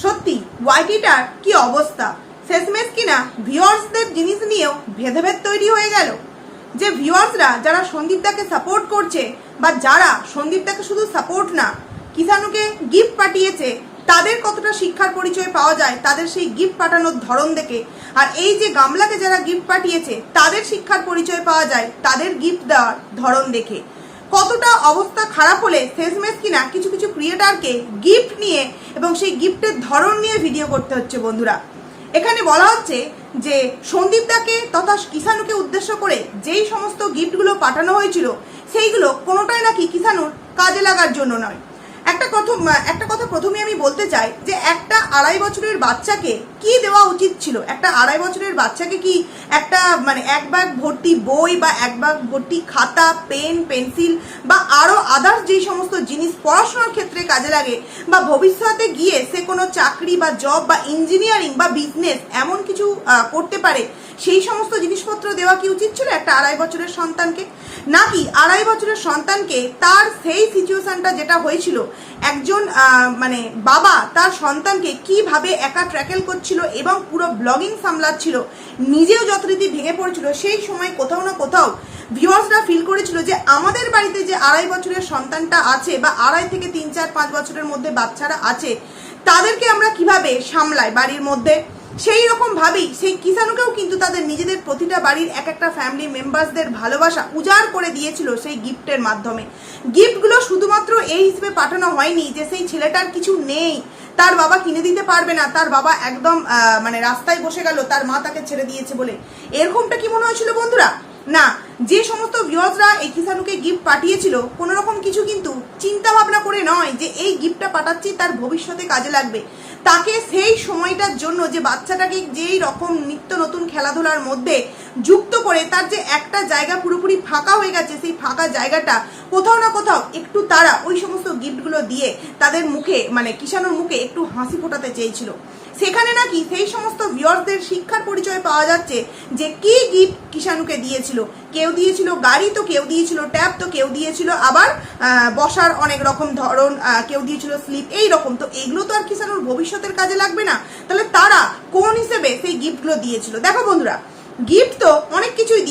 সত্যি ওয়াইটিটার কি অবস্থা, শেষমেশ কিনা ভিউয়ার্সদের জিনিস নিয়েও ভেদাভেদ তৈরি হয়ে গেল। যে ভিউয়ার্সরা যারা সন্দীপদাকে সাপোর্ট করছে বা যারা সন্দীপদাকে শুধু সাপোর্ট না কিষাণুকে গিফট পাঠিয়েছে, তাদের কতটা শিক্ষার পরিচয় পাওয়া যায় তাদের সেই গিফট পাঠানোর ধরন দেখে। আর এই যে গামলাকে যারা গিফট পাঠিয়েছে তাদের শিক্ষার পরিচয় পাওয়া যায় তাদের গিফট দেওয়ার ধরন দেখে। কতটা অবস্থা খারাপ হলে শেষমেশ কিনা কিছু কিছু ক্রিয়েটারকে গিফট নিয়ে এবং সেই গিফটের ধরন নিয়ে ভিডিও করতে হচ্ছে। বন্ধুরা, এখানে বলা হচ্ছে যে সন্দীপদাকে তথা কিষাণুকে উদ্দেশ্য করে যেই সমস্ত গিফটগুলো পাঠানো হয়েছিল সেইগুলো কোনোটাই নাকি কিষাণুর কাজে লাগার জন্য নয়। একটা কথা প্রথমে আমি বলতে চাই যে একটা 2.5 বছরের বাচ্চাকে কি দেওয়া উচিত ছিল? একটা 2.5 বছরের বাচ্চাকে কি একটা এক ব্যাগ ভর্তি বই বা এক ব্যাগ ভর্তি খাতা, পেন, পেন্সিল বা আরো আদার্স যেই সমস্ত জিনিস পড়াশোনার ক্ষেত্রে কাজে লাগে বা ভবিষ্যতে গিয়ে সে কোনো চাকরি বা জব বা ইঞ্জিনিয়ারিং বা বিজনেস এমন কিছু করতে পারে সেই সমস্ত জিনিসপত্র দেওয়া কি উচিত ছিল একটা 2.5 বছরের সন্তানকে? নাকি 2.5 বছরের সন্তানকে তার সেই সিচুয়েশনটা যেটা হয়েছিল, একজন বাবা তার সন্তানকে কিভাবে একা ট্র্যাকেল করছিল এবং পুরো ব্লগিং সামলাচ্ছিল, নিজেও যথারীতি ভেঙে পড়ছিল, সেই সময় কোথাও না কোথাও ভিউয়ার্সরা ফিল করেছিল যে আমাদের বাড়িতে যে 2.5 বছরের সন্তানটা আছে বা 2.5 থেকে 3, 4, 5 বছরের মধ্যে বাচ্চারা আছে তাদেরকে আমরা কিভাবে সামলাই বাড়ির মধ্যে। সেই রকম ভাবেই সেই কিষাণুকেও কিন্তু তাদের নিজেদের প্রতিটা বাড়ির এক একটা ফ্যামিলি মেম্বার্সদের ভালোবাসা উজাড় করে দিয়েছিল সেই গিফটের মাধ্যমে। গিফটগুলো শুধুমাত্র এই হিসেবে পাঠানো হয়নি যে সেই ছেলেটার কিছু নেই, তার বাবা কিনে দিতে পারবে না, তার বাবা একদম রাস্তায় বসে গেল, তার মা তাকে ছেড়ে দিয়েছে বলে। এরকমটা কি মনে হয়েছিল বন্ধুরা? না, যে সমস্ত ভিউয়ার্সরা এই কিষাণুকে গিফট পাঠিয়েছিল কোনো রকম কিছু কিন্তু চিন্তা ভাবনা করে নয় যে এই গিফটটা পাঠাচ্ছি তার ভবিষ্যতে কাজে লাগবে। তাকে সেই সময়টার জন্য যে বাচ্চাটাকে যেই রকম নিত্য নতুন খেলাধুলার মধ্যে যুক্ত করে তার যে একটা জায়গা পুরোপুরি ফাঁকা হয়ে গেছে, সেই ফাঁকা জায়গাটা কোথাও না কোথাও একটু তারা ওই সমস্ত গিফটগুলো দিয়ে তাদের মুখে কিষাণুর মুখে একটু হাসি ফোটাতে চেয়েছিল। সেখানে নাকি সেই সমস্ত ভিউয়ার্সদের শিক্ষার পরিচয় পাওয়া যাচ্ছে যে কি গিফট কিষাণুকে দিয়েছিল। কেউ দিয়েছিল গাড়ি, তো কেউ দিয়েছিল ট্যাব, তো কেউ দিয়েছিল আবার বসার অনেক রকম ধরন, কেউ দিয়েছিল স্লিপ, এই রকম। তো এগুলো তো আর কিষাণুর ভবিষ্যতের কাজে লাগবে না, তাহলে তারা কোন হিসেবে সেই গিফটগুলো দিয়েছিল? দেখো বন্ধুরা, গিফট তো অনেক কিছুই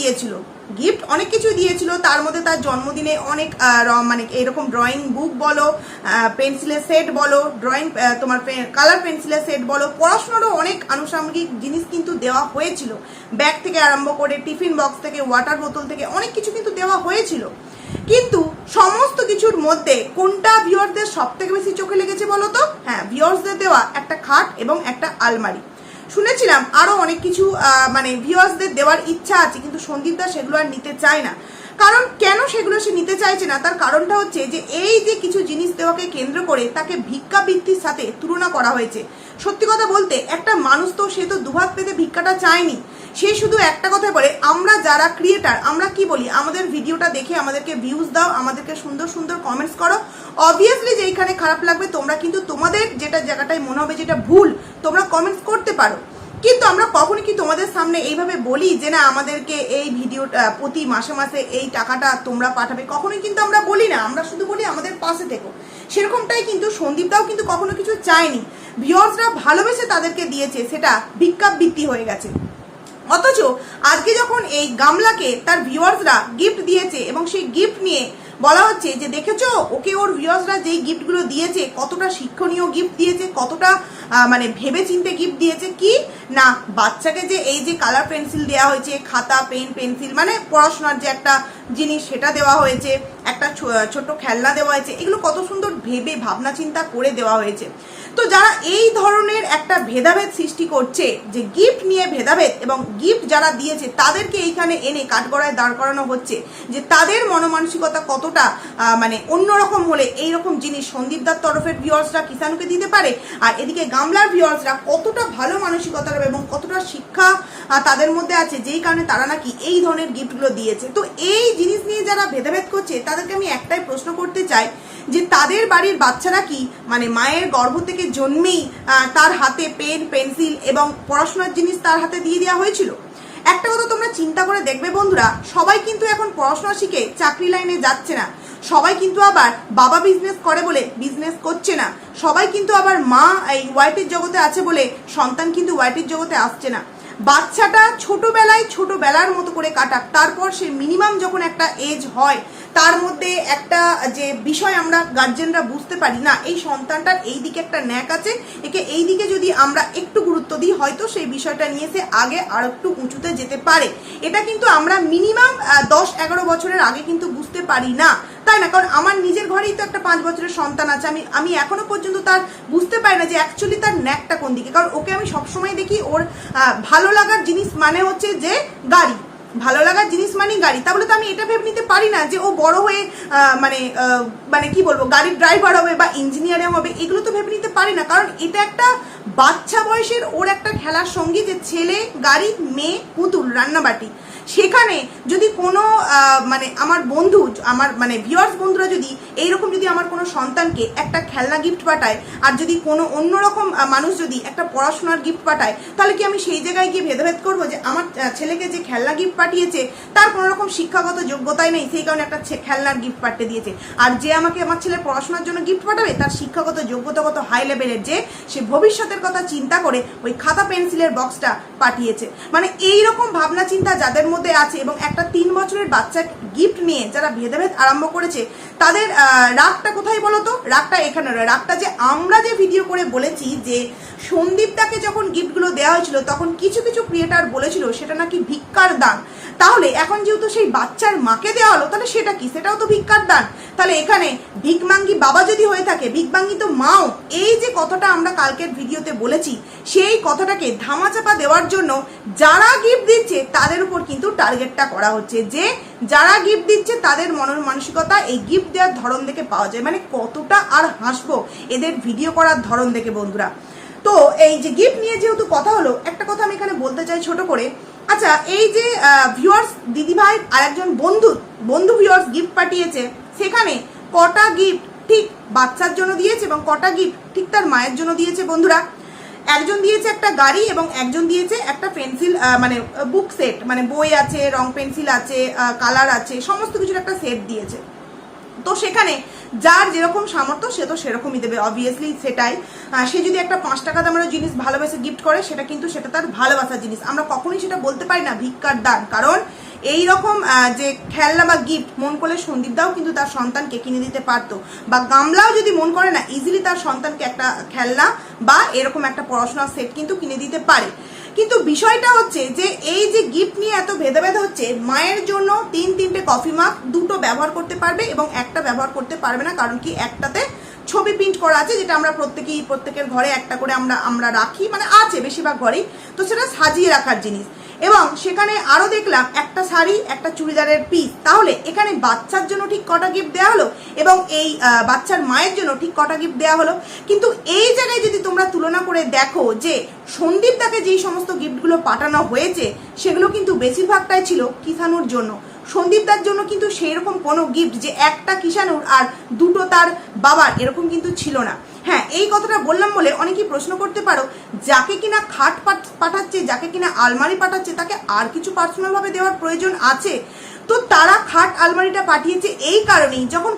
দিয়েছিল, তার মধ্যে তার জন্মদিনে অনেক এরকম ড্রয়িং বুক বলো, পেন্সিলের সেট বলো, তোমার কালার পেন্সিলের সেট বলো, পড়াশোনারও অনেক আনুষঙ্গিক জিনিস কিন্তু দেওয়া হয়েছিল। ব্যাগ থেকে আরম্ভ করে টিফিন বক্স থেকে ওয়াটার বোতল থেকে অনেক কিছু কিন্তু দেওয়া হয়েছিল। কিন্তু সমস্ত কিছুর মধ্যে কোনটা ভিউয়ারদের সব থেকে বেশি চোখে লেগেছে বলো তো? হ্যাঁ, ভিউয়ার্সদের দেওয়া একটা খাট এবং একটা আলমারি। শুনেছিলাম আরো অনেক কিছু ভিউয়ার্সদের দেওয়ার ইচ্ছা আছে, কিন্তু সন্দীপদা সেগুলো আর নিতে চায় না। কারণ কেন সেগুলো সে নিতে চাইছে না, তার কারণটা হচ্ছে যে এই যে কিছু জিনিস দেওয়াকে কেন্দ্র করে তাকে ভিক্ষাবৃত্তির সাথে তুলনা করা হয়েছে। সত্যি কথা বলতে একটা মানুষ তো সে তো দুহাত পেতে ভিক্ষাটা চায়নি, সে শুধু একটা কথা বলে আমরা যারা ক্রিয়েটার আমরা কি বলি, আমাদের ভিডিওটা দেখে আমাদেরকে ভিউজ দাও, আমাদেরকে সুন্দর সুন্দর কমেন্টস করো। অবভিয়াসলি যেখানে খারাপ লাগবে তোমরা কিন্তু তোমাদের যেটা জায়গাটায় মনে হবে যেটা ভুল তোমরা কমেন্টস করতে পারো, কিন্তু আমরা কখনই কি তোমাদের সামনে এইভাবে বলি যে না আমাদেরকে এই ভিডিওটা প্রতি মাসে মাসে এই টাকাটা তোমরা পাঠাবে? কখনোই কিন্তু আমরা বলি না, আমরা শুধু বলি আমাদের পাশে থেকো। সেরকমটাই কিন্তু সন্দীপদাও কিন্তু কখনো কিছু চায়নি, ভিউয়ার্সরা ভালোবেসে তাদেরকে দিয়েছে, সেটা ভিক্ষাবৃত্তি হয়ে গেছে। অথচ আজকে যখন এই গামলাকে তার ভিউয়ার্সরা গিফট দিয়েছে এবং সেই গিফট নিয়ে বলা হচ্ছে যে দেখেছো ওকে ওর ভিউয়ার্সরা যেই গিফটগুলো দিয়েছে কতটা শিক্ষণীয় গিফট দিয়েছে, কতটা ভেবে চিন্তে গিফট দিয়েছে। কি না, বাচ্চাকে যে এই যে কালার পেন্সিল দেওয়া হয়েছে, খাতা পেন পেন্সিল পড়াশোনার যে একটা জিনিস সেটা দেওয়া হয়েছে, একটা ছোট খেলনা দেওয়া হয়েছে, এগুলো কত সুন্দর ভেবে ভাবনা চিন্তা করে দেওয়া হয়েছে। তো যারা এই ধরনের একটা ভেদাভেদ সৃষ্টি করছে যে গিফট নিয়ে ভেদাভেদ, এবং গিফট যারা দিয়েছে তাদেরকে এইখানে এনে কাঠগড়ায় দাঁড় করানো হচ্ছে যে তাদের মনমানসিকতা কতটা অন্যরকম হলে এইরকম জিনিস সন্দীপদার তরফের ভিউয়ার্সরা কিষাণুকে দিতে পারে, আর এদিকে গামলার ভিউয়ার্সরা কতটা ভালো মানসিকতার এবং কতটা শিক্ষা তাদের মধ্যে আছে যেই কারণে তারা নাকি এই ধরনের গিফটগুলো দিয়েছে। তো এই জিনিস নিয়ে যারা ভেদাভেদ করছে তাদেরকে আমি একটাই প্রশ্ন করতে চাই যে তাদের বাড়ির বাচ্চারা কি মায়ের গর্ভ থেকে জন্মেই তার হাতে পেন পেন্সিল এবং পড়াশোনার জিনিস তার হাতে দিয়ে দেওয়া হয়েছিল? একটা কথা তোমরা চিন্তা করে দেখবে বন্ধুরা, সবাই কিন্তু এখন পড়াশোনা শিখে চাকরি লাইনে যাচ্ছে না, সবাই কিন্তু আবার বাবা বিজনেস করে বলে বিজনেস করছে না, সবাই কিন্তু আবার মা এই ওয়াইটির জগতে আছে বলে সন্তান কিন্তু ওয়াইটির জগতে আসছে না। বাচ্চাটা ছোটবেলার মতো করে কাটাক, তারপর সে মিনিমাম যখন একটা এজ হয় তার মধ্যে একটা যে বিষয় আমরা গার্জেনরা বুঝতে পারি না, এই সন্তানটার এই দিকে একটা ন্যাক আছে, একে এই দিকে যদি আমরা একটু গুরুত্ব দিই হয়তো সেই বিষয়টা নিয়ে সে আগে আর একটু উঁচুতে যেতে পারে। এটা কিন্তু আমরা মিনিমাম 10-11 বছরের আগে কিন্তু বুঝতে পারি না, তাই না? কারণ আমার নিজের ঘরেই তো একটা 5 বছরের সন্তান আছে, আমি এখনো পর্যন্ত তার বুঝতে পারি না যে অ্যাকচুয়ালি তার ন্যাকটা কোন দিকে। কারণ ওকে আমি সবসময় দেখি ওর ভালো লাগার জিনিস মানে হচ্ছে যে গাড়ি, ভালো লাগার জিনিস মানে গাড়ি। তাহলে তো আমি এটা ভেবে নিতে পারি না যে ও বড় হয়ে মানে কি বলবো গাড়ির ড্রাইভার হবে বা ইঞ্জিনিয়ারিং হবে, এগুলো তো ভেবে নিতে পারি না। কারণ এটা একটা বাচ্চা বয়সের ওর একটা খেলার সঙ্গী, যে ছেলে গাড়ি, মেয়ে পুতুল, রান্নাবাটি। সেখানে যদি কোনো মানে আমার বন্ধু, আমার মানে ভিউয়ার্স বন্ধুরা যদি এইরকম যদি আমার কোনো সন্তানকে একটা খেলনা গিফট পাঠায়, আর যদি কোনো অন্যরকম মানুষ যদি একটা পড়াশোনার গিফট পাঠায়, তাহলে কি আমি সেই জায়গায় গিয়ে ভেদাভেদ করবো যে আমার ছেলেকে যে খেলনা গিফট পাঠিয়েছে তার কোনো রকম শিক্ষাগত যোগ্যতাই নেই, সেই কারণে একটা খেলনার গিফট পাঠিয়ে দিয়েছে, আর যে আমাকে আমার ছেলের পড়াশোনার জন্য গিফট পাঠাবে তার শিক্ষাগত যোগ্যতা কত হাই লেভেলের, যে সে ভবিষ্যতের কথা চিন্তা করে ওই খাতা পেন্সিলের বক্সটা পাঠিয়েছে। মানে এইরকম ভাবনা চিন্তা যাদের মধ্যে আছে এবং একটা 3 বছরের বাচ্চা গিফট নিয়ে যারা ভেদাভেদ আরম্ভ করেছে, তাদের রাগটা কোথায় বলতো? রাগটা এখানে নয়, রাগটা যে আমরা যে ভিডিও করে বলেছি যে সন্দীপদাকে যখন গিফটগুলো দেওয়া হয়েছিল তখন কিছু কিছু ক্রিয়েটার বলেছিল সেটা নাকি ভিক্ষার দান। তাহলে এখন যেহেতু সেই বাচ্চার মাকে দেওয়া হলো, তাহলে সেটা কি? সেটাও তো ভিক্ষার দান। তাহলে এখানে ভিকমাঙ্গি বাবা যদি হয়ে থাকে, ভিকমাঙ্গি তো মাও। এই যে কথাটা আমরা কালকের ভিডিওতে বলেছি, সেই কথাটাকে ধামাচাপা দেওয়ার জন্য যারা গিফট দিচ্ছে তাদের উপর কিন্তু টার্গেটটা করা হচ্ছে, যে যারা গিফট দিচ্ছে তাদের মানসিকতা এই গিফট দেওয়ার ধরন দেখে পাওয়া যায়। মানে কতটা আর হাসবো এদের ভিডিও করার ধরন দেখে বন্ধুরা। তো এই যে গিফট নিয়ে যেহেতু কথা হলো, একটা কথা আমি এখানে বলতে চাই ছোট করে। আচ্ছা, এই যে ভিউয়ার্স দিদিভাই আর একজন বন্ধু ভিউয়ার্স গিফট পাঠিয়েছে, সেখানে কটা গিফট ঠিক বাচ্চার জন্য দিয়েছে এবং কটা গিফট ঠিক তার মায়ের জন্য দিয়েছে বন্ধুরা? একজন দিয়েছে একটা গাড়ি এবং একজন দিয়েছে একটা পেন্সিল, মানে বুক সেট, মানে বই আছে, রং পেন্সিল আছে, কালার আছে, সমস্ত কিছুর একটা সেট দিয়েছে। তো সেখানে যার যেরকম সামর্থ্য সে তো সেরকমই দেবে, অবভিয়াসলি সেটাই। সে যদি একটা 5 টাকা দামের জিনিস ভালোবেসে গিফট করে, সেটা কিন্তু সেটা তার ভালোবাসার জিনিস, আমরা কখনোই সেটা বলতে পারি না ভিক্ষার দান। কারণ এই রকম যে খেলনা বা গিফট মন করলে সন্দীপদাও কিন্তু তার সন্তানকে কিনে দিতে পারতো, বা গামলাও যদি মন করে না ইজিলি তার সন্তানকে একটা খেলনা বা এরকম একটা পড়াশোনার সেট কিন্তু কিনে দিতে পারে। কিন্তু বিষয়টা হচ্ছে যে এই যে গিফট নিয়ে এত ভেদাভেদ হচ্ছে, মায়ের জন্য 3-3টে কফি মাগ, 2টো ব্যবহার করতে পারবে এবং একটা ব্যবহার করতে পারবে না। কারণ কি, একটাতে ছবি প্রিন্ট করা আছে, যেটা আমরা প্রত্যেকের ঘরে একটা করে আমরা রাখি, মানে আছে বেশিরভাগ ঘরেই, তো সেটা সাজিয়ে রাখার জিনিস। এবং সেখানে আরো দেখলাম একটা শাড়ি, একটা চুড়িদারের পিস। তাহলে এখানে বাচ্চার জন্য ঠিক কটা গিফট দেওয়া হলো এবং এই বাচ্চার মায়ের জন্য ঠিক কটা গিফট দেওয়া হলো? কিন্তু এই জায়গায় যদি তোমরা তুলনা করে দেখো যে সন্দীপদাকে যেই সমস্ত গিফটগুলো পাঠানো হয়েছে সেগুলো কিন্তু বেশিরভাগটাই ছিল কিষাণুর জন্য। সন্দীপদার জন্য কিন্তু সেই রকম কোনো গিফট যে একটা কিষাণুর আর 2টো তার বাবার, এরকম কিন্তু ছিল না। হ্যাঁ, এই কথাটা বললাম বলে অনেকেই প্রশ্ন করতে পারো, যাকে কিনা খাট পাঠাচ্ছে, যাকে কিনা আলমারি পাঠাচ্ছে, তাকে আর কিছু পার্সোনাল ভাবে দেওয়ার প্রয়োজন আছে? তো তারা খাট আলমারিটা পাঠিয়েছে এই কারণেই, যখন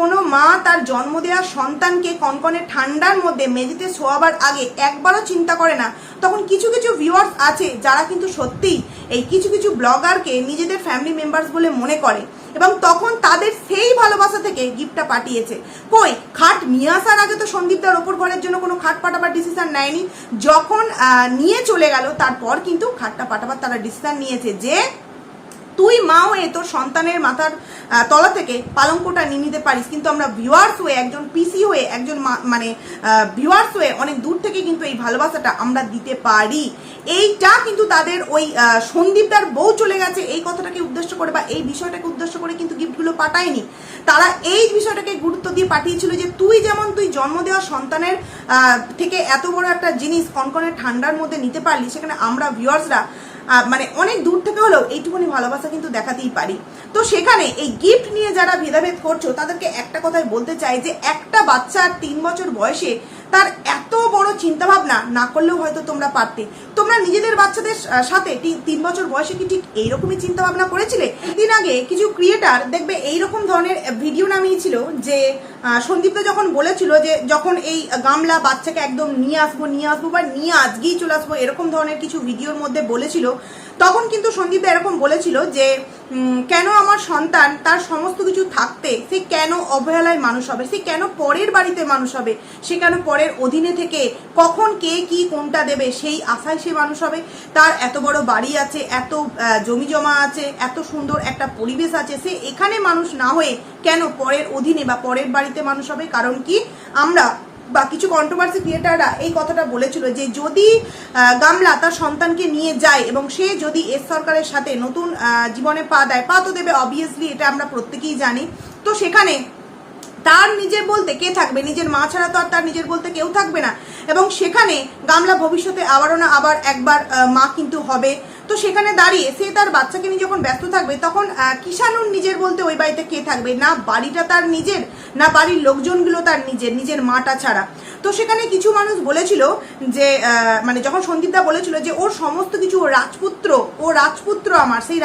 কোনো মা তার জন্ম দেওয়া সন্তানকে কনকনে ঠান্ডার মধ্যে মেঝেতে শোয়াবার আগে একবারও চিন্তা করে না, তখন কিছু কিছু ভিউয়ার্স আছে যারা কিন্তু সত্যিই এই কিছু ব্লগারকে নিজেদের ফ্যামিলি মেম্বার্স বলে মনে করে এবং তখন তাদের সেই ভালোবাসা থেকে গিফটটা পাঠিয়েছে। কই, খাট নিয়ে আসার আগে তো সন্দীপদার ওপর ঘরের জন্য কোনো খাট পাঠাবার ডিসিশন নেয়নি। যখন নিয়ে চলে গেল তারপর কিন্তু খাটটা পাঠাবার তারা ডিসিশন নিয়েছে যে তুই মা হয়ে তোর সন্তানের মাথার তলা থেকে পালঙ্কটা নিয়ে নিতে পারিস, কিন্তু আমরা ভিউয়ার্স হয়ে, একজন পিসি হয়ে, একজন মানে ভিউয়ার্স হয়ে অনেক দূর থেকে কিন্তু এই ভালোবাসাটা আমরা দিতে পারি। এইটা কিন্তু তাদের ওই সন্দীপদার বউ চলে গেছে এই কথাটাকে উদ্দেশ্য করে বা এই বিষয়টাকে উদ্দেশ্য করে কিন্তু গিফটগুলো পাঠায়নি। তারা এই বিষয়টাকে গুরুত্ব দিয়ে পাঠিয়েছিল যে তুই জন্ম দেওয়া সন্তানের থেকে এত বড় একটা জিনিস কনকনে ঠান্ডার মধ্যে নিতে পারলি, সেখানে আমরা ভিউয়ার্সরা মানে অনেক দূর থেকে হলেও এইটুকুনি ভালোবাসা কিন্তু দেখাতেই পারি। তো সেখানে এই গিফট নিয়ে যারা ভেদাভেদ করছো তাদেরকে একটা কথাই বলতে চাই যে একটা বাচ্চার 3 বছর বয়সে তার এত বড় চিন্তা ভাবনা না করলেও হয়তো তোমরা পারতে। তোমরা নিজেদের বাচ্চাদের সাথে 3 বছর বয়সে কি ঠিক এইরকমই চিন্তা ভাবনা করেছিলে? দিন আগে কিছু ক্রিয়েটার দেখবে এইরকম ধরনের ভিডিও নামিয়েছিল যে সন্দীপদা যখন বলেছিল যে যখন এই গামলা বাচ্চাকে একদম নিয়ে আসবো বা নিয়ে আজকেই চলে আসবো, এরকম ধরনের কিছু ভিডিওর মধ্যে বলেছিল, তখন কিন্তু সন্দীপদা এরকম বলেছিল যে কেন আমার সন্তান তার সমস্ত কিছু থাকতে সে কেন অবহেলায় মানুষ হবে, সে কেন পরের বাড়িতে মানুষ হবে, সে কেন পরের অধীনে থেকে কখন কে কি কোনটা দেবে সেই আশায় সে মানুষ হবে। তার এত বড় বাড়ি আছে, এত জমি জমা আছে, এত সুন্দর একটা পরিবেশ আছে, সে এখানে মানুষ না হয়ে কেন পরের অধীনে বা পরের বাড়িতে মানুষ হবে? কারণ কি আমরা বা কিছু কন্ট্রোভার্সি ক্রিয়েটাররা এই কথাটা বলেছিল যে যদি গামলা তার সন্তানকে নিয়ে যায় এবং সে যদি এস সরকারের সাথে নতুন জীবনে পা দেয়, পা তো দেবে অবভিয়াসলি, এটা আমরা প্রত্যেকেই জানি, তো সেখানে তার নিজের বলতে কে থাকবে? নিজের মা ছাড়া তো আর তার নিজের বলতে কেউ থাকবে না, এবং সেখানে গামলা ভবিষ্যতে আবারও না আবার একবার মা কিন্তু হবে। তো সেখানে দাঁড়িয়ে সে তার বাচ্চাকে নিয়ে যখন ব্যস্ত থাকবে তখন কিষাণুর নিজের বলতে ওই বাড়িতে কে থাকবে? না বাড়িটা তার নিজের, না বাড়ির লোকজনগুলো তার নিজের মাটা ছাড়া। তো সেখানে কিছু মানুষ বলেছিল যে মানে যখন সন্দীপদা বলেছিল যে ওর সমস্ত কিছু ও রাজপুত্র আমার, সেই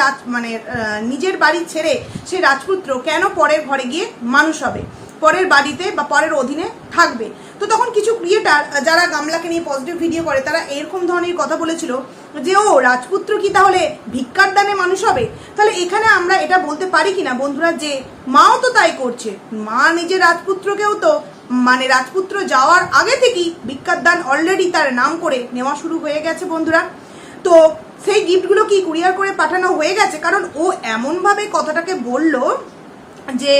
নিজের বাড়ি ছেড়ে সেই রাজপুত্র কেন পরের ঘরে গিয়ে মানুষ হবে, পরের বাড়িতে বা পরের অধীনে থাকবে? তো তখন কিছু ক্রিয়েটার যারা গামলাকে নিয়ে পজিটিভ ভিডিও করে তারা এরকম ধরনের কথা বলেছিল যে ও রাজপুত্র কি তাহলে ভিক্ষার দানে মানুষ হবে? তাহলে এখানে আমরা এটা বলতে পারি কিনা বন্ধুরা যে মাও তো তাই করছে, মা নিজের রাজপুত্রকেও তো মানে রাজপুত্র যাওয়ার আগে থেকেই ভিক্ষার দান অলরেডি তার নাম করে নেওয়া শুরু হয়ে গেছে বন্ধুরা। তো সেই গিফটগুলো কি কুরিয়ার করে পাঠানো হয়ে গেছে? কারণ ও এমনভাবে কথাটাকে বললো যে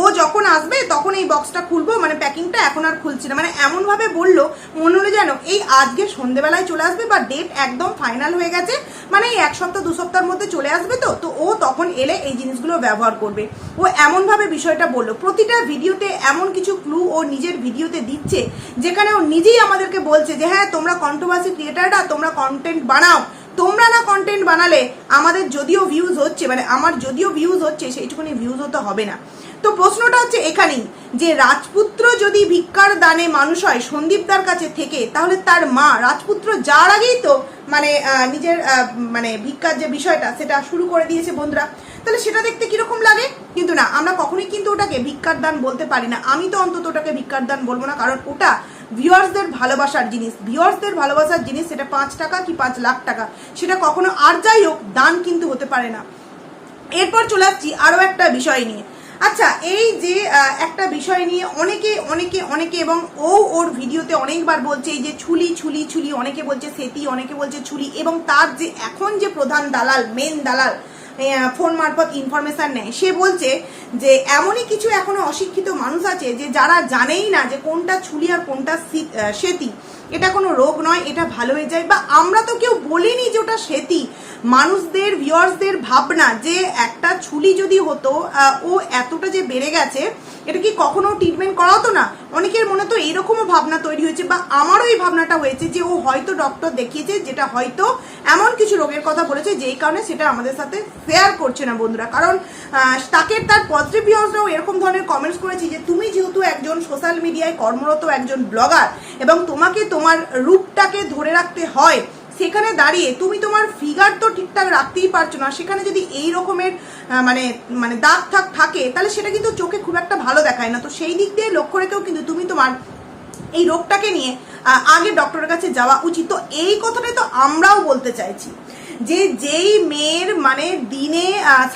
ও যখন আসবে তখন এই বক্সটা খুলবো, মানে প্যাকিংটা এখন আর খুলছি না, মানে এমনভাবে বললো মনে হলো যেন এই আজকে সন্ধেবেলায় চলে আসবে বা ডেট একদম ফাইনাল হয়ে গেছে, মানে এই 1 সপ্তাহ 2 সপ্তাহের মধ্যে চলে আসবে। তো ও তখন এলে এই জিনিসগুলো ব্যবহার করবে, ও এমনভাবে বিষয়টা বললো। প্রতিটা ভিডিওতে এমন কিছু ক্লু ও নিজের ভিডিওতে দিচ্ছে যেখানে ও নিজেই আমাদেরকে বলছে যে হ্যাঁ তোমরা কন্ট্রোভার্সি ক্রিয়েটাররা তোমরা কন্টেন্ট বানাও, তোমরা না কন্টেন্ট বানালে আমাদের যদিও ভিউজ হচ্ছে, মানে আমার যদিও ভিউজ হচ্ছে সেইটুকুনি ভিউজও তো হবে না। তো প্রশ্নটা হচ্ছে এখানেই যে রাজপুত্র যদি ভিক্ষার দানে মানুষ হয় সন্দীপদার কাছে থেকে, তাহলে তার মা রাজপুত্র যার আগেই তো মানে নিজের মানে ভিক্ষার যে বিষয়টা সেটা শুরু করে দিয়েছে বন্ধুরা। তাহলে সেটা দেখতে কিরকম লাগে? কিন্তু না, আমরা কখনোই কিন্তু ওটাকে ভিক্ষার দান বলতে পারি না। আমি তো অন্তত ওটাকে ভিক্ষার দান বলবো না, কারণ ওটা ভিউয়ার্সদের ভালোবাসার জিনিস, ভিউয়ার্সদের ভালোবাসার জিনিস, সেটা 5 টাকা কি 5 লাখ টাকা, সেটা কখনো আর যাই হোক দান কিন্তু হতে পারে না। এরপর চলে আসছি আরও একটা বিষয় নিয়ে। আচ্ছা, এই যে একটা বিষয় নিয়ে অনেকে এবং ওর ভিডিওতে অনেকবার বলছে এই যে ছুলি, অনেকে বলছে সেতি, অনেকে বলছে ছুলি, এবং তার যে এখন যে প্রধান দালাল, মেন দালাল ফোন মারফত ইনফরমেশন নেয়, সে বলছে যে এমনই কিছু এখনো অশিক্ষিত মানুষ আছে যে যারা জানেই না যে কোনটা ছুলি আর কোনটা সেতি। এটা কোনো রোগ নয়, এটা ভালো হয়ে যায়, বা আমরা তো কেউ বলিনি যে ওটা সেতি। মানুষদের ভিউয়ার্সদের ভাবনা যে একটা ছুলি যদি হতো ও এতটা যে বেড়ে গেছে, এটা কি কখনো ট্রিটমেন্ট করা হতো না? অনেকের মনে তো এইরকমও ভাবনা তৈরি হয়েছে, বা আমারও এই ভাবনাটা হয়েছে যে ও হয়তো ডক্টর দেখিয়েছে, যেটা হয়তো এমন কিছু রোগের কথা বলেছে যেই কারণে সেটা আমাদের সাথে শেয়ার করছে না বন্ধুরা। কারণ তাকে তার পজিটিভ ভিউয়ার্সরাও এরকম ধরনের কমেন্টস করেছি যে তুমি যেহেতু একজন সোশ্যাল মিডিয়ায় কর্মরত একজন ব্লগার এবং তোমাকে তোমার রূপটাকে ধরে রাখতে হয়, সেখানে দাঁড়িয়ে তুমি তোমার ফিগার তো ঠিকঠাক রাখতেই পারছো না, সেখানে যদি এই রকমের মানে দাগ থাকে তাহলে সেটা কিন্তু চোখে খুব একটা ভালো দেখায় না। তো সেই দিক দিয়ে লক্ষ্য রেখেও কিন্তু তুমি তোমার এই রোগটাকে নিয়ে আগে ডক্টরের কাছে যাওয়া উচিত। তো এই কথাটাই তো আমরাও বলতে চাইছি যে যেই মেয়ের মানে দিনে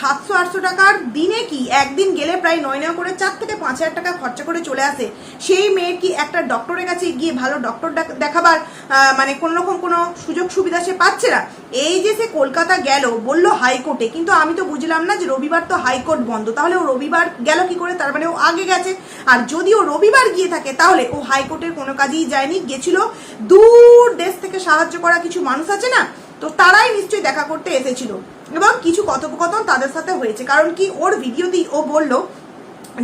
700-800 টাকার, দিনে কি একদিন গেলে প্রায় 9 করে 4 থেকে 5 হাজার টাকা খরচা করে চলে আসে, সেই মেয়ের কি একটা ডক্টরের কাছে গিয়ে ভালো ডক্টর দেখাবার মানে কোনো রকম কোনো সুযোগ সুবিধা সে পাচ্ছে না? এই যে সে কলকাতা গেল বললো হাইকোর্টে, কিন্তু আমি তো বুঝলাম না যে রবিবার তো হাইকোর্ট বন্ধ, তাহলে ও রবিবার গেল কি করে? তার মানে ও আগে গেছে। আর যদি ও রবিবার গিয়ে থাকে তাহলে ও হাইকোর্টের কোনো কাজেই যায়নি, গেছিল দূর দেশ থেকে সাহায্য করা কিছু মানুষ আছে না, তো তারাই নিশ্চয়ই দেখা করতে এসেছিল এবং কিছু কথোপকথন তাদের সাথে হয়েছে। কারণ কি ওর ভিডিওতেই ও বলল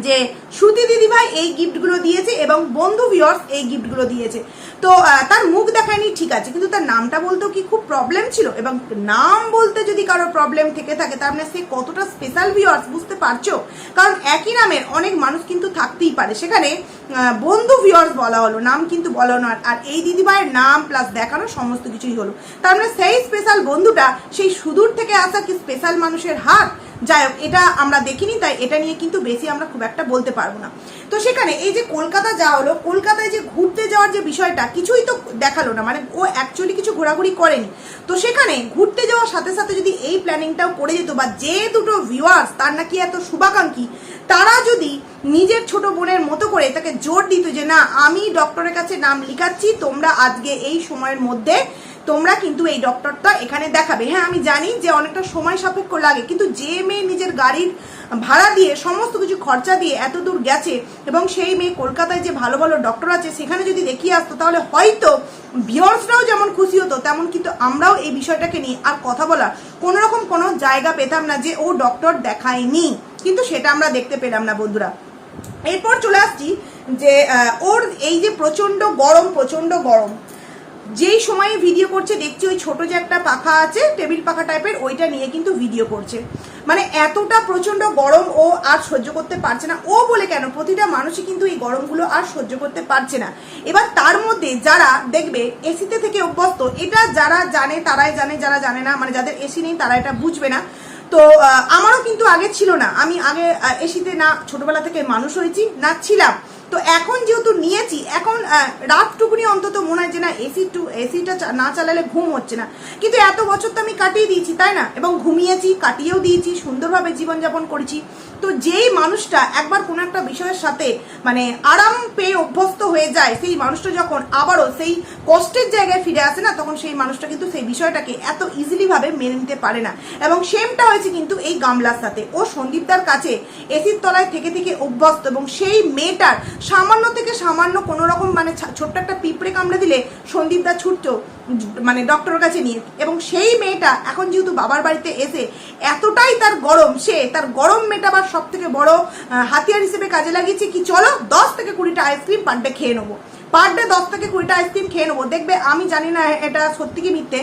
যে শ্রুতি দিদিভাই এই গিফটগুলো দিয়েছে এবং বন্ধু ভিউয়ার্স এই গিফটগুলো দিয়েছে। তো তার মুখ দেখায়নি ঠিক আছে, কিন্তু তার নামটা বলতেও কি খুব প্রবলেম ছিল, এবং নাম বলতে যদি কারোর প্রবলেম থেকে থাকে তার মানে সে কতটা স্পেশাল ভিউয়ার্স বুঝতে পারছো, কারণ একই নামের অনেক মানুষ কিন্তু থাকতেই পারে, সেখানে বন্ধু ভিউয়ার্স বলা হলো, নাম কিন্তু বলা নয়। আর এই দিদিভাইয়ের নাম প্লাস দেখানো সমস্ত কিছুই হলো, তার মানে সেই স্পেশাল বন্ধুটা সেই সুদূর থেকে আসা কি স্পেশাল মানুষের হাত। যাই হোক, এটা আমরা দেখিনি, তাই এটা নিয়ে কিন্তু বেশি আমরা খুব একটা বলতে পারবো না। তো সেখানে এই যে কলকাতা যাওয়া হলো, কলকাতায় যে ঘুরতে যাওয়ার যে বিষয়টা কিছুই তো দেখালো না, মানে ও অ্যাকচুয়ালি কিছু ঘোরাঘুরি করেনি। তো সেখানে ঘুরতে যাওয়ার সাথে সাথে যদি এই প্ল্যানিংটাও করে যেত, বা যে দুটো ভিউয়ার্স তার নাকি এত শুভাকাঙ্ক্ষী, তারা যদি নিজের ছোট বোনের মতো করে তাকে জোর দিত যে না আমি ডক্টরের কাছে নাম লিখাচ্ছি, তোমরা আজকে এই সময়ের মধ্যে তোমরা কিন্তু এই ডক্টরটা এখানে দেখাবে। হ্যাঁ আমি জানি যে অনেকটা সময় সাপেক্ষ লাগে, কিন্তু যে মেয়ে নিজের গাড়ির ভাড়া দিয়ে সমস্ত কিছু খরচা দিয়ে এত দূর গেছে, এবং সেই মেয়ে কলকাতায় যে ভালো ভালো ডক্টর আছে সেখানে যদি দেখিয়ে আসতো, তাহলে হয়তো ভিউয়ার্সরাও যেমন খুশি হতো, তেমন কিন্তু আমরাও এই বিষয়টাকে নিয়ে আর কথা বলার কোনো রকম কোনো জায়গা পেতাম না যে ও ডক্টর দেখায়নি, কিন্তু সেটা আমরা দেখতে পেলাম না বন্ধুরা। এরপর চলে আসছি যে ওর এই যে প্রচন্ড গরম যেই সময়ে ভিডিও করছে দেখছি ওই ছোট যে একটা পাখা আছে টেবিল পাখা টাইপের, ওইটা নিয়ে কিন্তু ভিডিও করছে। মানে এতটা প্রচন্ড গরম ও আর সহ্য করতে পারছে না। ও বলে কেন, প্রতিটা মানুষই কিন্তু এই গরমগুলো আর সহ্য করতে পারছে না। এবার তার মধ্যে যারা দেখবে এসিতে থেকে অভ্যস্ত, এটা যারা জানে তারাই জানে, যারা জানে না মানে যাদের এসি নেই তারা এটা বুঝবে না। তো আমারও কিন্তু আগে ছিল না, আমি আগে এসিতে না ছোটবেলা থেকে মানুষ হয়েছি না ছিলাম। তো এখন যেহেতু নিয়েছি, এখন রাতটুকুনি অন্তত মনে হয় যে না এসিটা না চালালে ঘুম হচ্ছে না, কিন্তু এত বছর তো আমি কাটিয়ে দিয়েছি তাই না, এবং ঘুমিয়েছি, কাটিয়েও দিয়েছি, সুন্দরভাবে জীবনযাপন করেছি। তো যেই মানুষটা একবার কোনো একটা বিষয়ের সাথে মানে আরাম পেয়ে অভ্যস্ত হয়ে যায়, সেই মানুষটা যখন আবারও সেই কষ্টের জায়গায় ফিরে আসে না, তখন সেই মানুষটা কিন্তু সেই বিষয়টাকে এত ইজিলি ভাবে মেনে নিতে পারে না। এবং সেমটা হয়েছে কিন্তু এই গামলার সাথে। ও সন্দীপদার কাছে এসির তলায় থেকে থেকে অভ্যস্ত, এবং সেই মেয়েটার সামান্য থেকে সামান্য কোনো রকম মানে ছোট্ট একটা পিঁপড়ে কামড়ে দিলে সন্দীপদা ছুটতো মানে ডক্টরের কাছে নিয়ে। এবং সেই মেয়েটা এখন যেহেতু বাবার বাড়িতে এসে এতটাই তার গরম, সে তার গরম মেটাবার সব থেকে বড় হাতিয়ার হিসেবে কাজে লাগিয়েছে কি, চলো 10 থেকে 20টা আইসক্রিম পার ডে খেয়ে নেবো, পার ডে 10 থেকে 20টা আইসক্রিম খেয়ে নেবো। দেখবে আমি জানি না এটা সত্যি কি মিথ্যে,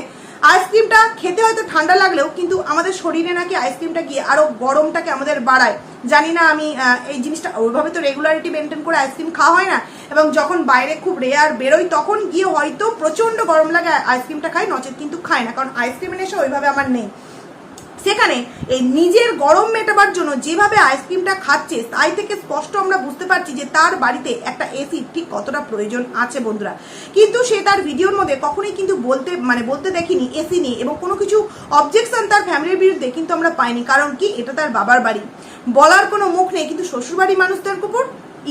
আইসক্রিমটা খেতে হয়তো ঠান্ডা লাগলেও কিন্তু আমাদের শরীরে নাকি আইসক্রিমটা গিয়ে আরো গরমটাকে আমাদের বাড়ায়। জানি না আমি এই জিনিসটা, ওইভাবে তো রেগুলারিটি মেনটেন করে আইসক্রিম খাওয়া হয় না, এবং যখন বাইরে খুব রেয়ার বেরোই তখন গিয়ে হয়তো প্রচন্ড গরম লাগে আইসক্রিমটা খাই, নচেত কিন্তু খাই না, কারণ আইসক্রিমের নেশা ওইভাবে আমার নেই। সেখানে এই নিজের গরম মেটাবার জন্য যেভাবে আইসক্রিমটা খাচ্ছে, তাই থেকে স্পষ্ট আমরা বুঝতে পারছি যে তার বাড়িতে একটা এসি ঠিক কতটা প্রয়োজন আছে বন্ধুরা। কিন্তু সে তার ভিডিওর মধ্যে কখনোই কিন্তু বলতে দেখিনি এসি নিয়ে, এবং কোনো কিছু অবজেকশন তার ফ্যামিলির বিরুদ্ধে কিন্তু আমরা পাইনি। কারণ কি, এটা তার বাবার বাড়ি, বলার কোনো মুখ নেই, কিন্তু শ্বশুরবাড়ির মানুষদের উপর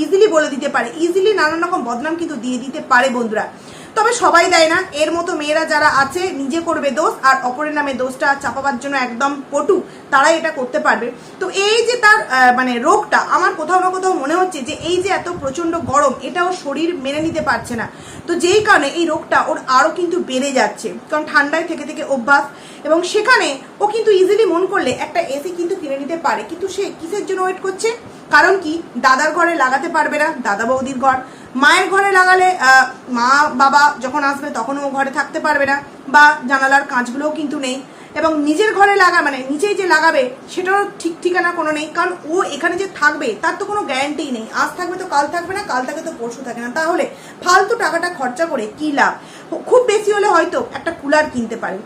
ইজিলি বলে দিতে পারে, ইজিলি নানান রকম বদনাম কিন্তু দিয়ে দিতে পারে বন্ধুরা। তবে সবাই দেয় না, এর মতো মেয়েরা যারা আছে নিজে করবে দোষ আর অপরের নামে দোষটা চাপাবার জন্য একদম পটু, তারাই এটা করতে পারবে। তো এই যে তার মানে রোগটা, আমার কোথাও না কোথাও মনে হচ্ছে যে এই যে এত প্রচন্ড গরম, এটা ওর শরীর মেনে নিতে পারছে না। তো যেই কারণে এই রোগটা ওর আরো কিন্তু বেড়ে যাচ্ছে, কারণ ঠান্ডায় থেকে থেকে অভ্যাস। এবং সেখানে ও কিন্তু ইজিলি মন করলে একটা এসি কিন্তু কিনে নিতে পারে, কিন্তু সে কিসের জন্য ওয়েট করছে? কারণ কি, দাদার ঘরে লাগাতে পারবে না, দাদা বৌদির ঘর, মায়ের ঘরে লাগালে মা বাবা যখন আসবে তখন ও ঘরে থাকতে পারবে না, বা জানালার কাঁচগুলোও কিন্তু নেই। এবং নিজের ঘরে মানে নিচেই যে লাগাবে সেটারও ঠিক ঠিকানা কোনো নেই, কারণ ও এখানে যে থাকবে তার তো কোনো গ্যারান্টি নেই, আজ থাকবে তো কাল থাকবে না, কাল থাকে তো পরশু থাকে না। তাহলে ফালতু টাকাটা খরচা করে কি লাভ? খুব বেশি হলে হয়তো একটা কুলার কিনতে পারে।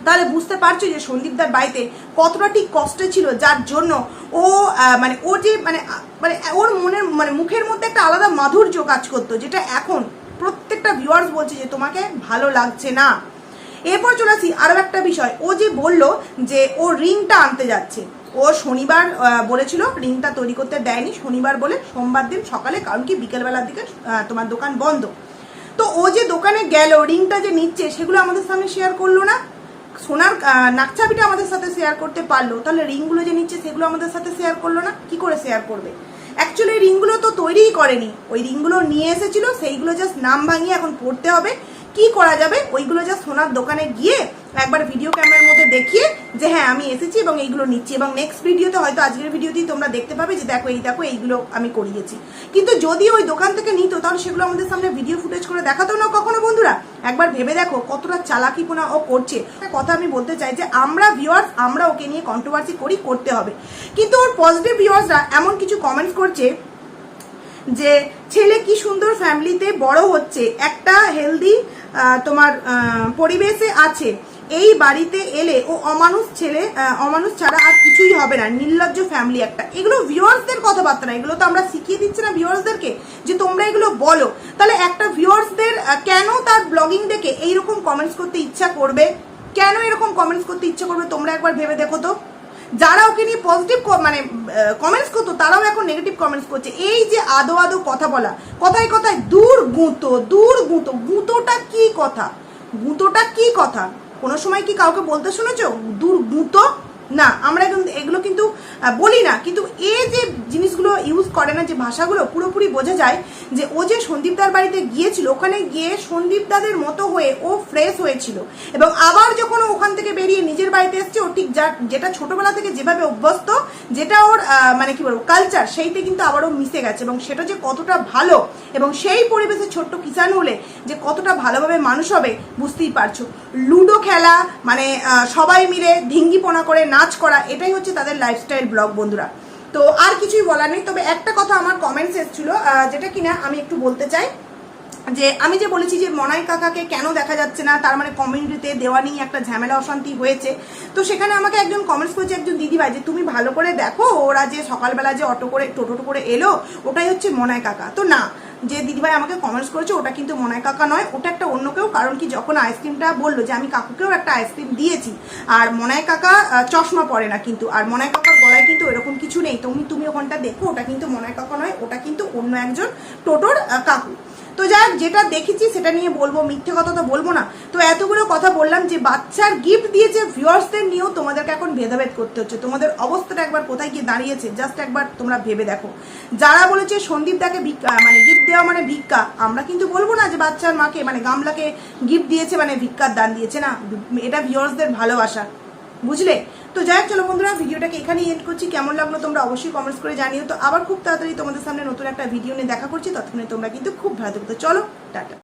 তাহলে বুঝতে পারছো যে সন্দীপদার বাড়িতে কতটা ঠিক কষ্টে ছিল, যার জন্য ও মানে ও যে মানে ওর মনের মানে মুখের মধ্যে একটা আলাদা মাধুর্য কাজ করতো, যেটা এখন প্রত্যেকটা ভিউয়ার্স বলছে যে তোমাকে ভালো লাগছে না। এরপর চলে আসি আরও একটা বিষয়, ও যে বললো যে ও রিংটা আনতে যাচ্ছে, ও শনিবার বলেছিল, রিংটা তৈরি করতে দেয়নি শনিবার বলে, সোমবার দিন সকালে, কারণ কি বিকেলবেলার দিকে তোমার দোকান বন্ধ। তো ও যে দোকানে গেল, রিংটা যে নিচ্ছে সেগুলো আমাদের সামনে শেয়ার করলো না, সোনার নাকছাবিটা আমাদের সাথে শেয়ার করতে পারলো, তাহলে রিংগুলো যে নিচ্ছে সেগুলো আমাদের সাথে শেয়ার করলো না, কি করে শেয়ার করবে? অ্যাকচুয়ালি রিংগুলো তো তৈরিই করেনি, ওই রিংগুলো নিয়ে এসেছিল, সেইগুলো জাস্ট নাম ভাঙিয়ে এখন পড়তে হবে। কি করা যাবে, ওইগুলো জাস্ট সোনার দোকানে গিয়ে একবার ভিডিও ক্যামেরার মধ্যে দেখিয়ে যে হ্যাঁ আমি এসেছি এবং এইগুলো নিচ্ছি, এবং নেক্সট ভিডিওতে হয়তো আজকের ভিডিওতেই তোমরা দেখতে পাবে যে দেখো এইগুলো আমি করিয়েছি। কিন্তু যদি ওই দোকান থেকে নিত তাহলে সেগুলো আমাদের সামনে ভিডিও ফুটেজ করে দেখাতো না কখনো। বন্ধুরা একবার ভেবে দেখো কতটা চালাকিপনা ও করছে। কথা আমি বলতে চাই যে আমরা ভিউয়ার্স, আমরা ওকে নিয়ে কন্ট্রোভার্সি করতে হবে, কিন্তু ওর পজিটিভ ভিউয়ার্সরা এমন কিছু কমেন্টস করছে যে ছেলে কি সুন্দর ফ্যামিলিতে বড় হচ্ছে, একটা হেলদি তোমার পরিবেশে আছে, এই বাড়িতে এলে ও অমানুষ ছেলে, অমানুষ ছাড়া আর কিছুই হবে না, নির্লজ্জ ফ্যামিলি একটা। এগুলো ভিউয়ার্সদের কথাবার্তা না, এগুলো তো আমরা শিখিয়ে দিচ্ছি না ভিউয়ার্সদেরকে যে তোমরা এগুলো বলো। তাহলে একটা ভিউয়ার্সদের কেন তার ব্লগিং দেখে এইরকম কমেন্টস করতে ইচ্ছা করবে, কেন এরকম কমেন্টস করতে ইচ্ছা করবে তোমরা একবার ভেবে দেখো তো। যারা ওকে নিয়ে পজিটিভ মানে কমেন্টস করতো তারাও এখন নেগেটিভ কমেন্টস করছে। এই যে আদো আদো কথা বলা, কথায় কথায় দূর গুঁতো, গুঁতোটা কি কথা, গুঁতোটা কি কথা? কোনো সময় কি কাউকে বলতে শুনেছো দূর গুঁতো? না, আমরা এগুলো কিন্তু বলি না, কিন্তু এই যে জিনিসগুলো ইউজ করে না, যে ভাষাগুলো পুরোপুরি বোঝা যায় যে ও যে সন্দীপদার বাড়িতে গিয়েছিল, ওখানে গিয়ে সন্দীপদাদের মতো হয়ে ও ফ্রেশ হয়েছিল, এবং আবার যখন ওখান থেকে বেরিয়ে নিজের বাড়িতে এসছে ও ঠিক যেটা ছোটবেলা থেকে যেভাবে অভ্যস্ত, যেটা ওর মানে কি বলবো কালচার, সেইতে কিন্তু আবারও মিশে গেছে, এবং সেটা যে কতটা ভালো, এবং সেই পরিবেশে ছোট্ট কিষান হলে যে কতটা ভালোভাবে মানুষ হবে বুঝতেই পারছো। লুডো খেলা মানে সবাই মিলে ধিঙ্গিপোনা করে নাচ করা, এটাই হচ্ছে তাদের লাইফস্টাইল ব্লগ। বন্ধুরা তো আর কিছুই বলার নেই, তবে একটা কথা আমার কমেন্টস এসেছিল যেটা কিনা আমি একটু বলতে চাই, যে আমি যে বলেছি যে মনাই কাকাকে কেন দেখা যাচ্ছে না, তার মানে কমিউনিটিতে দেওয়া নিয়ে একটা ঝামেলা অশান্তি হয়েছে। তো সেখানে আমাকে একজন কমেন্টস করেছে, একজন দিদিভাই, যে তুমি ভালো করে দেখো ওরা যে সকালবেলা যে টোটো করে এলো ওটাই হচ্ছে মনাই কাকা। তো না, যে দিদিভাই আমাকে কমেন্টস করেছে ওটা কিন্তু মনাই কাকা নয়, ওটা একটা অন্য কেউ। কারণ কি যখন আইসক্রিমটা বললো যে আমি কাকুকেও একটা আইসক্রিম দিয়েছি, আর মনাই কাকা চশমা পরে না কিন্তু, আর মনাই কাকার গলায় কিন্তু এরকম কিছু নেই, তুমি ওখানটা দেখো, ওটা কিন্তু মনাই কাকা নয়, ওটা কিন্তু অন্য একজন টোটোর কাকু। তো যাই হোক, যেটা দেখেছি সেটা নিয়ে বলবো, মিথ্যে কথা তো বলবো না। তো এতগুলো কথা বললাম যে বাচ্চার গিফট দিয়েছে, ভিউয়ার্সদের নিয়েও তোমাদেরকে এখন ভেদাভেদ করতে হচ্ছে। তোমাদের অবস্থাটা একবার কোথায় গিয়ে দাঁড়িয়েছে জাস্ট একবার তোমরা ভেবে দেখো। যারা বলেছে সন্দীপ দাকে মানে গিফট দেওয়া মানে ভিক্ষা, আমরা কিন্তু বলবো না যে বাচ্চার মাকে মানে গামলাকে গিফট দিয়েছে মানে ভিক্ষার দান দিয়েছে, না, এটা ভিউয়ার্সদের ভালোবাসা, বুঝলে? তো যাই হোক, চলো বন্ধুরা ভিডিওটাকে এখানেই এন্ড করছি। কেমন লাগলো তোমরা অবশ্যই কমেন্টস করে জানিও। তো আবার খুব তাড়াতাড়ি তোমাদের সামনে নতুন একটা ভিডিও নিয়ে দেখা করছি, ততক্ষণে তোমরা কিন্তু খুব ভালো থাকো। চলো টাটা।